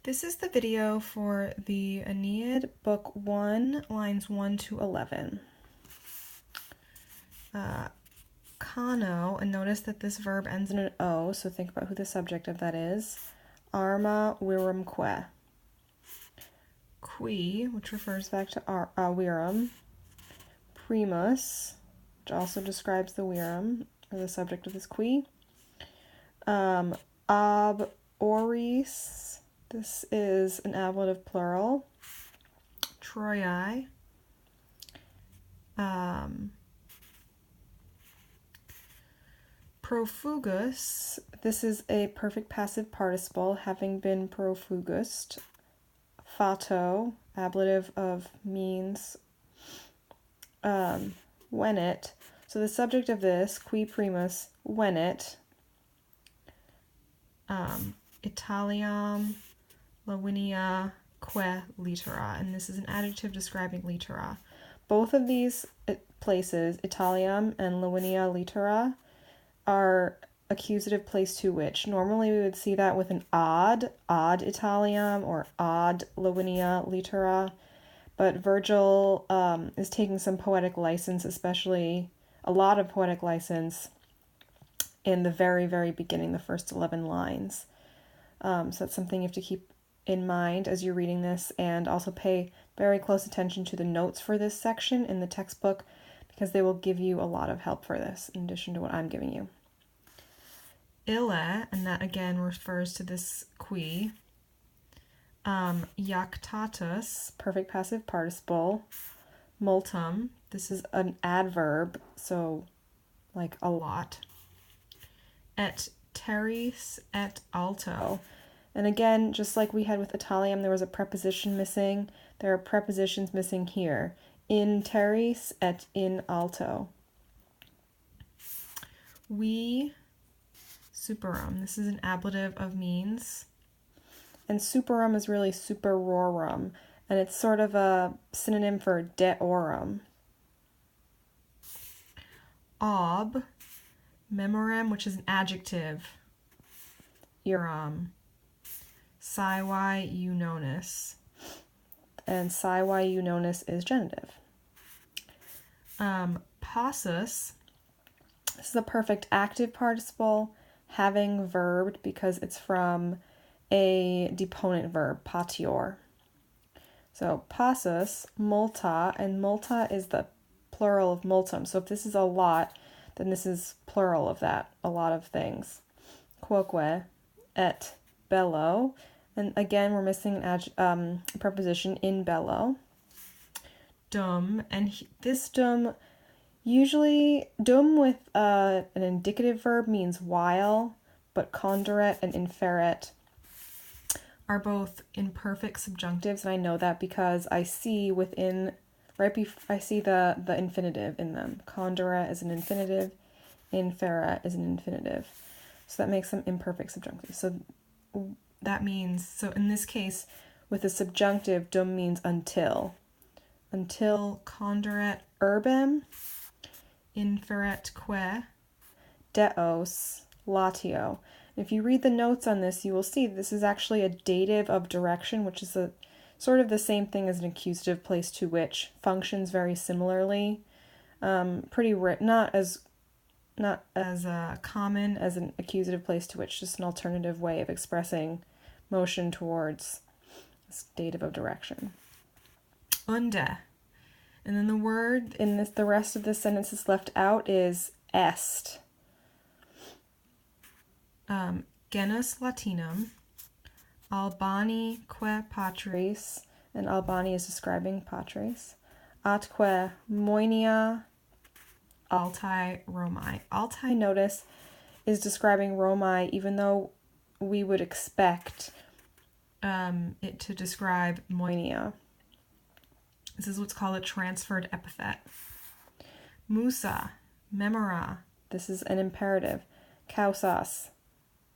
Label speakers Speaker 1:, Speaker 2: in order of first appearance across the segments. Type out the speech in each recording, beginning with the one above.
Speaker 1: This is the video for the Aeneid, Book 1, lines 1 to 11. Kano, and notice that this verb ends in an O, so think about who the subject of that is. Arma virumque. Qui, which refers back to virum. Primus, which also describes the virum, or the subject of this qui. Ab oris, this is an ablative plural. Troiae. Profugus, this is a perfect passive participle, having been profugust. Fato, ablative of means. Venet, so the subject of this, qui primus, venet. Italiam, Lavinia, que litera, and this is an adjective describing litera. Both of these places, Italiam and Lavinia litera, are accusative placed to which. Normally we would see that with an ad Italiam or ad Lavinia litera, but Virgil is taking some poetic license, especially a lot of poetic license in the very, very beginning, the first 11 lines. So that's something you have to keep in mind as you're reading this, and also pay very close attention to the notes for this section in the textbook, because they will give you a lot of help for this, in addition to what I'm giving you. Ille, and that again refers to this qui. Jactatus, perfect passive participle. Multum, this is an adverb, so like a lot. Et terris et alto. And again, just like we had with Italiam, there was a preposition missing. There are prepositions missing here. In terris et in alto. We superum. This is an ablative of means. And superum is really superorum, and it's sort of a synonym for deorum. Ob, memorem, which is an adjective. Iram. Siwi eunonis. And siwi eunonis is genitive. Passus, this is a perfect active participle, having verbed because it's from a deponent verb, patior. So passus, multa, and multa is the plural of multum. So if this is a lot, then this is plural of that, a lot of things. Quoque et bello, and again we're missing an preposition in bello. Dum, and this dum, usually dum with an indicative verb means while, but conderet and inferet are both imperfect subjunctives, and I know that because I see within, I see the infinitive in them. Conderet is an infinitive, inferet is an infinitive. So that makes them imperfect subjunctives. So that means, so in this case, with the subjunctive, dum means until. Until conderet urbem, inferet que, deos, latio. If you read the notes on this, you will see this is actually a dative of direction, which is a sort of the same thing as an accusative placed to which, functions very similarly. Not as common as an accusative placed to which, just an alternative way of expressing motion towards this dative of direction. Unde, and then the word in the rest of this sentence is left out is est. Genus Latinum, Albani que patris, and Albani is describing patris, atque moenia altae Romae. Altae, notice, is describing Romae, even though we would expect it to describe moenia. This is what's called a transferred epithet. Musa, memora, this is an imperative. Causas,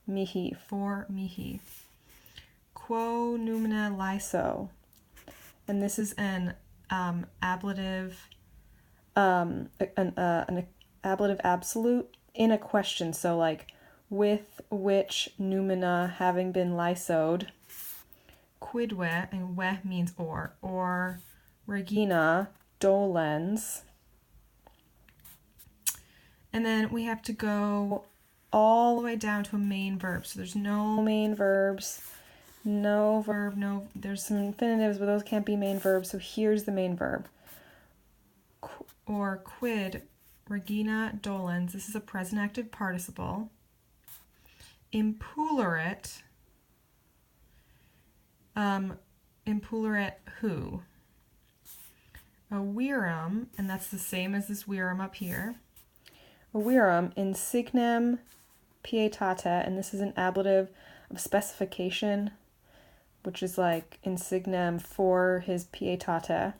Speaker 1: mihi, for mihi. Quo numina lyso, and this is an ablative, an ablative absolute in a question. So like, with which numina having been lysoed, quidwe, and we means or regina dolens. And then we have to go all the way down to a main verb. So there's no main verbs, no verb, no, there's some infinitives, but those can't be main verbs. So here's the main verb. Or quid regina dolens. This is a present active participle. Impulerit. Impulerit who? A virum, and that's the same as this virum up here. A virum insignem pietate, and this is an ablative of specification, which is like insignem for his pietate.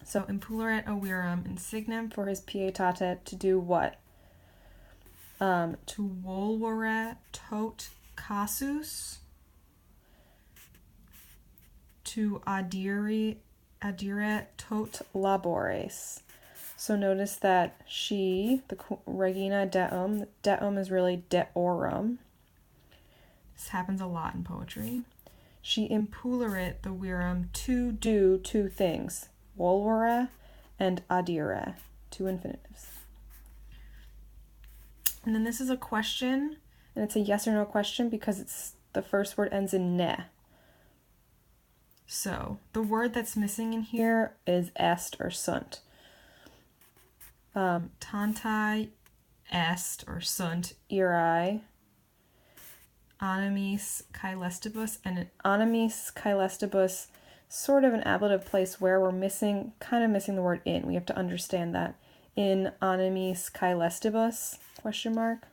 Speaker 1: So impulerit a virum insignem for his pietate to do what? To volvere tot casus, to adire tot labores. So notice that she, the regina deum is really deorum. This happens a lot in poetry. She impulerit the virum to do two things, volvere and adire, two infinitives. And then this is a question, and it's a yes or no question because it's the first word ends in ne. So the word that's missing in here is est or sunt. Tantai est or sunt iri animis caelestibus, and an animis caelestibus, sort of an ablative place where we're missing the word in. We have to understand that. In animis caelestibus, question mark.